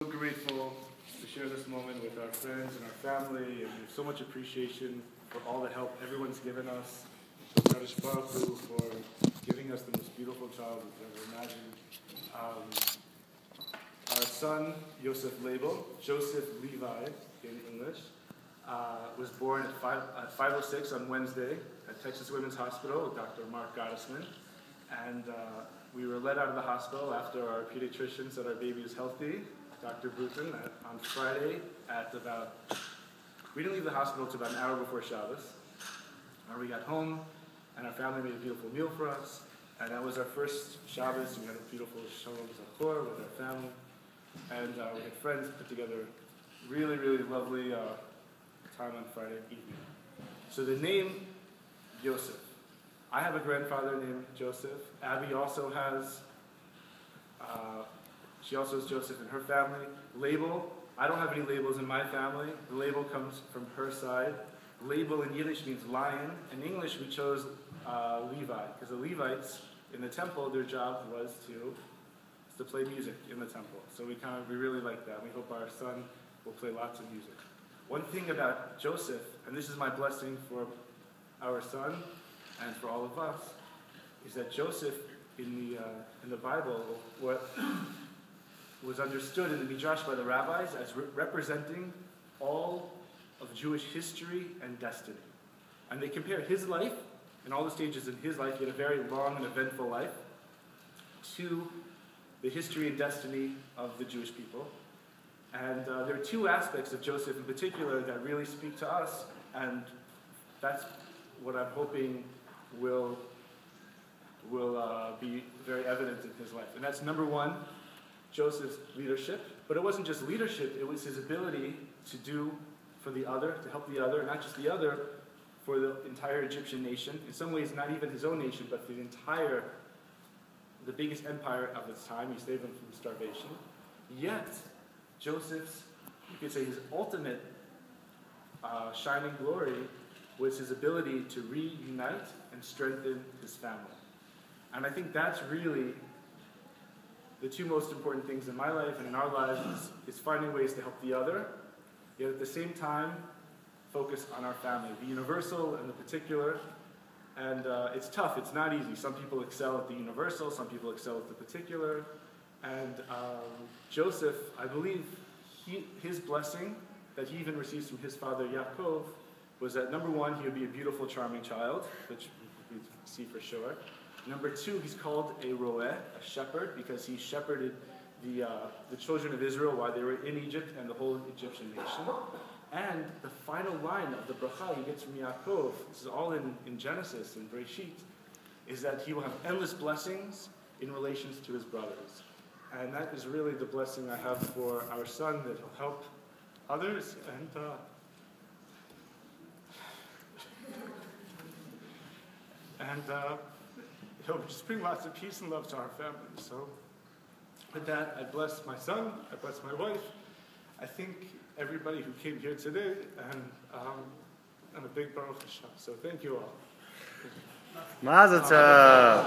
So grateful to share this moment with our friends and our family, and we have so much appreciation for all the help everyone's given us. So for giving us the most beautiful child we've ever imagined. Our son, Joseph Levi in English, was born at 5:06 on Wednesday at Texas Women's Hospital with Dr. Mark Gottesman. And we were let out of the hospital after our pediatrician said our baby is healthy, Dr. Bruton, on Friday at we didn't leave the hospital until about an hour before Shabbos. And we got home, and our family made a beautiful meal for us. And that was our first Shabbos. We had a beautiful Shalom Zachor with our family. And we had friends put together really, really lovely time on Friday evening. So the name, Joseph. I have a grandfather named Joseph. Abby also has, she also has Joseph in her family. Label, I don't have any labels in my family. The label comes from her side. Label in Yiddish means lion. In English, we chose Levi, because the Levites in the temple, their job was to play music in the temple. So we really like that. We hope our son will play lots of music. One thing about Joseph, and this is my blessing for our son and for all of us, is that Joseph in the Bible was understood in the Midrash by the rabbis as representing all of Jewish history and destiny. And they compare his life and all the stages in his life, he had a very long and eventful life, to the history and destiny of the Jewish people. And there are two aspects of Joseph in particular that really speak to us, and that's what I'm hoping will be very evident in his life. And that's number one, Joseph's leadership. But it wasn't just leadership, it was his ability to do for the other, to help the other, not just the other, for the entire Egyptian nation. In some ways, not even his own nation, but the biggest empire of its time. He saved them from starvation. Yet, Joseph's, you could say his ultimate shining glory was his ability to reunite and strengthen his family. And I think that's really the two most important things in my life and in our lives is finding ways to help the other, yet at the same time, focus on our family, the universal and the particular. And it's tough, it's not easy. Some people excel at the universal, some people excel at the particular. And Joseph, I believe, his blessing that he even receives from his father Yaakov was that number one, he would be a beautiful, charming child, which we see for sure. Number two, he's called a roeh, a shepherd, because he shepherded the children of Israel while they were in Egypt and the whole Egyptian nation. And the final line of the bracha he gets from Yaakov, this is all in Genesis and Breshit, is that he will have endless blessings in relations to his brothers. And that is really the blessing I have for our son, that he'll help others and he'll just bring lots of peace and love to our family. So with that, I bless my son, I bless my wife, I think everybody who came here today, and a big Baruch Hashem. So thank you all. Mazel tov.